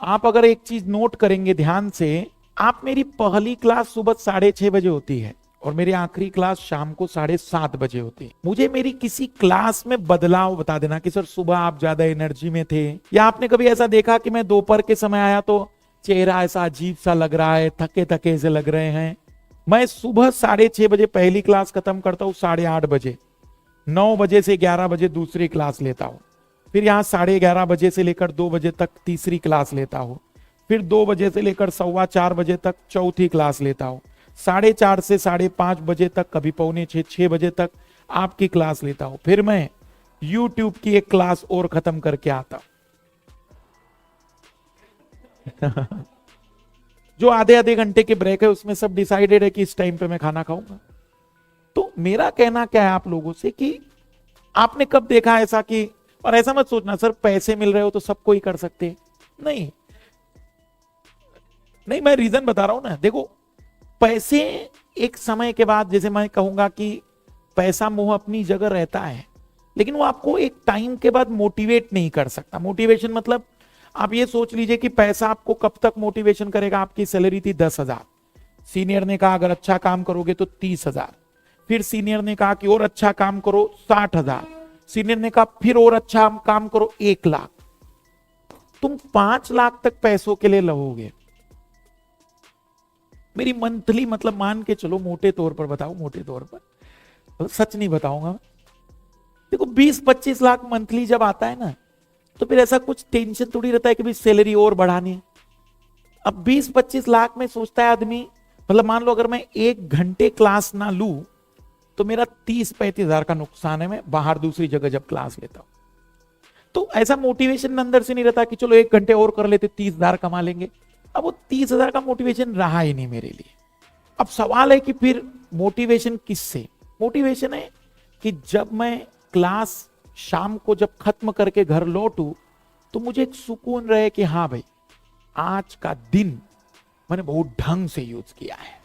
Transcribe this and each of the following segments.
आप अगर एक चीज नोट करेंगे ध्यान से, आप मेरी पहली क्लास सुबह 6:30 बजे होती है और मेरी आखिरी क्लास शाम को 7:30 बजे होती है। मुझे मेरी किसी क्लास में बदलाव बता देना कि सर सुबह आप ज्यादा एनर्जी में थे, या आपने कभी ऐसा देखा कि मैं दोपहर के समय आया तो चेहरा ऐसा अजीब सा लग रहा है, थके थके से लग रहे हैं। मैं सुबह 6:30 बजे पहली क्लास खत्म करता हूँ, 8:30 बजे 9 बजे से 11 बजे दूसरी क्लास लेता हूँ, फिर यहाँ 11:30 बजे से लेकर 2 बजे तक तीसरी क्लास लेता हूँ, फिर 2 बजे से लेकर 4:15 बजे तक चौथी क्लास लेता हूँ, 4:30 से 5:30 बजे तक, कभी 5:45-6 बजे तक आपकी क्लास लेता हूँ, फिर मैं YouTube की एक क्लास और खत्म करके आता हूँ। जो आधे आधे घंटे के ब्रेक है उसमें सब डिसाइडेड है कि इस टाइम पे मैं खाना खाऊंगा। तो मेरा कहना क्या है आप लोगों से कि आपने कब देखा ऐसा कि, और ऐसा मत सोचना सर पैसे मिल रहे हो तो सबको ही कर सकते हैं, नहीं नहीं, मैं रीजन बता रहा हूं ना। देखो पैसे एक समय के बाद, जैसे मैं कहूंगा कि पैसा मोह अपनी जगह रहता है, लेकिन वो आपको एक टाइम के बाद मोटिवेट नहीं कर सकता। मोटिवेशन मतलब आप ये सोच लीजिए कि पैसा आपको कब तक मोटिवेशन करेगा। आपकी सैलरी थी 10,000, सीनियर ने कहा अगर अच्छा काम करोगे तो 30,000, फिर सीनियर ने कहा कि और अच्छा काम करो 60,000, सीनियर ने कहा फिर और अच्छा काम करो 1,00,000। तुम 5 लाख तक पैसों के लिए लहोगे। मेरी मंथली मतलब मान के चलो, मोटे तौर पर बताओ, मोटे तौर पर, सच नहीं बताऊंगा। देखो 20-25 लाख मंथली जब आता है ना, तो फिर ऐसा कुछ टेंशन थोड़ी रहता है कि भाई सैलरी और बढ़ानी है। अब 20-25 लाख में सोचता है आदमी, मतलब मान लो अगर मैं 1 घंटे क्लास ना लू तो मेरा 30-35 हजार का नुकसान है, मैं बाहर दूसरी जगह जब क्लास लेता हूं। तो ऐसा मोटिवेशन अंदर से नहीं रहता कि चलो 1 घंटे और कर लेते 30,000 कमा लेंगे। अब वो 30,000 का मोटिवेशन रहा ही नहीं मेरे लिए। अब सवाल है कि फिर मोटिवेशन किससे? मोटिवेशन है कि जब मैं क्लास शाम को जब खत्म करके घर लौटू तो मुझे एक सुकून रहे कि हाँ भाई आज का दिन मैंने बहुत ढंग से यूज किया है,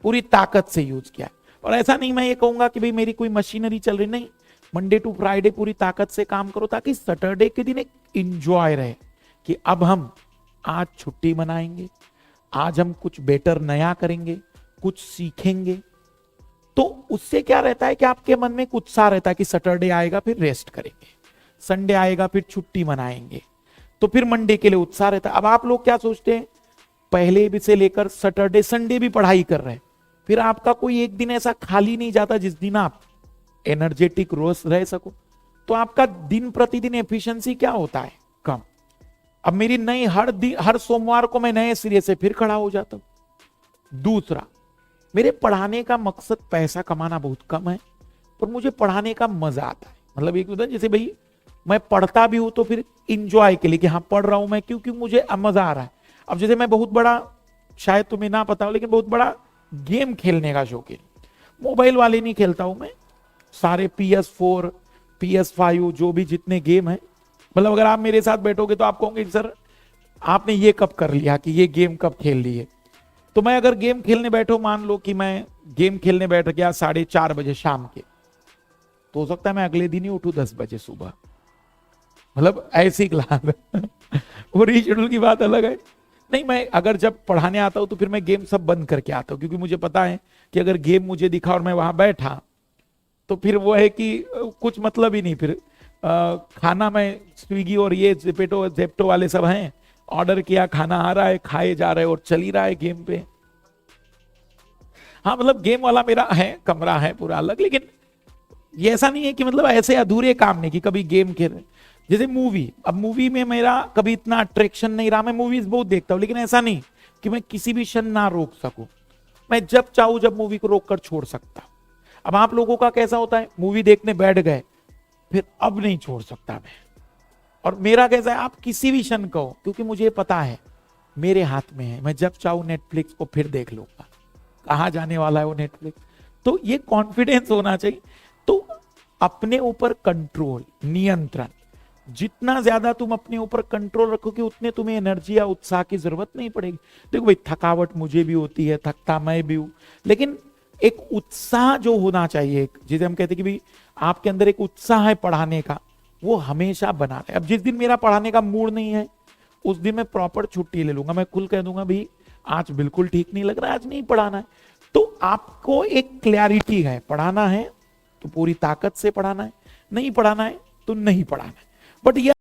पूरी ताकत से यूज किया है। और ऐसा नहीं मैं ये कहूंगा कि भाई मेरी कोई मशीनरी चल रही, नहीं, मंडे टू फ्राइडे पूरी ताकत से काम करो ताकि सैटरडे के दिन एक इंजॉय रहे कि अब हम आज छुट्टी मनाएंगे, आज हम कुछ बेटर नया करेंगे, कुछ सीखेंगे। तो उससे क्या रहता है कि आपके मन में एक उत्साह रहता है कि सैटरडे आएगा फिर रेस्ट करेंगे, संडे आएगा फिर छुट्टी मनाएंगे, तो फिर मंडे के लिए उत्साह रहता है। अब आप लोग क्या सोचते हैं, पहले भी से लेकर सैटरडे संडे भी पढ़ाई कर रहे हैं, फिर आपका कोई एक दिन ऐसा खाली नहीं जाता जिस दिन आप एनर्जेटिक रोज रह सको। तो आपका दिन प्रतिदिन एफिशिएंसी क्या होता है, कम। अब मेरी नई हर सोमवार को मैं नए सिरे से फिर खड़ा हो जाता हूं। दूसरा, मेरे पढ़ाने का मकसद पैसा कमाना बहुत कम है, पर मुझे पढ़ाने का मजा आता है। मतलब एक होता है जैसे भाई मैं पढ़ता भी हूं तो फिर इंजॉय के लिए कि हाँ पढ़ रहा हूं मैं, क्योंकि मुझे मजा आ रहा है। अब जैसे मैं बहुत बड़ा, शायद तुम्हें ना पता हो, लेकिन बहुत बड़ा गेम खेलने का शौकीन, मोबाइल वाले नहीं खेलता हूं मैं, सारे PS4 PS5 जो भी जितने गेम है, मतलब अगर आप मेरे साथ बैठोगे तो आप कहोगे सर आपने ये कब कर लिया, कि ये गेम कब खेल ली है। तो मैं अगर गेम खेलने बैठो, मान लो कि मैं गेम खेलने बैठ गया 4:30 बजे शाम के, तो हो सकता है मैं अगले दिन ही उठूं 10 बजे सुबह, मतलब ऐसी क्लास। वो रीशेड्यूल की बात अलग है। नहीं, मैं अगर जब पढ़ाने आता हूं तो फिर मैं गेम सब बंद करके आता हूं, क्योंकि मुझे पता है कि अगर गेम मुझे दिखा और मैं वहां बैठा तो फिर वो है कि कुछ मतलब ही नहीं। फिर खाना मैं स्विगी और ये जेप्टो वाले सब हैं, ऑर्डर किया, खाना आ रहा है, खाए जा रहे और चल ही रहा है गेम पे। हाँ मतलब गेम वाला मेरा है, कमरा है पूरा अलग, लेकिन ये ऐसा नहीं है कि मतलब ऐसे अधूरे काम नहीं कि कभी गेम खेल। जैसे मूवी, अब मूवी में मेरा कभी इतना अट्रैक्शन नहीं रहा, मैं मूवीज बहुत देखता हूँ, लेकिन ऐसा नहीं कि मैं किसी भी क्षण ना रोक सकूं। मैं जब चाहूं जब मूवी को रोक कर छोड़ सकता। अब आप लोगों का कैसा होता है, मूवी देखने बैठ गए फिर अब नहीं छोड़ सकता मैं, और मेरा कैसा है, आप किसी भी क्षण कहो, क्योंकि मुझे पता है मेरे हाथ में है, मैं जब चाहूं नेटफ्लिक्स को फिर देख लूंगा, कहां जाने वाला है वो नेटफ्लिक्स। तो ये कॉन्फिडेंस होना चाहिए। तो अपने ऊपर कंट्रोल, नियंत्रण, जितना ज्यादा तुम अपने ऊपर कंट्रोल रखोगे उतने तुम्हें एनर्जी या उत्साह की जरूरत नहीं पड़ेगी। देखो भाई थकावट मुझे भी होती है, थकता मैं भी हूं, लेकिन एक उत्साह जो होना चाहिए, जिसे हम कहते हैं कि भाई आपके अंदर एक उत्साह है पढ़ाने का, वो हमेशा बना रहे। अब जिस दिन मेरा पढ़ाने का मूड नहीं है उस दिन मैं प्रॉपर छुट्टी ले लूंगा, मैं खुल कह दूंगा भाई आज बिल्कुल ठीक नहीं लग रहा, आज नहीं पढ़ाना है। तो आपको एक क्लैरिटी है, पढ़ाना है तो पूरी ताकत से पढ़ाना है, नहीं पढ़ाना है तो नहीं पढ़ाना है। बट ये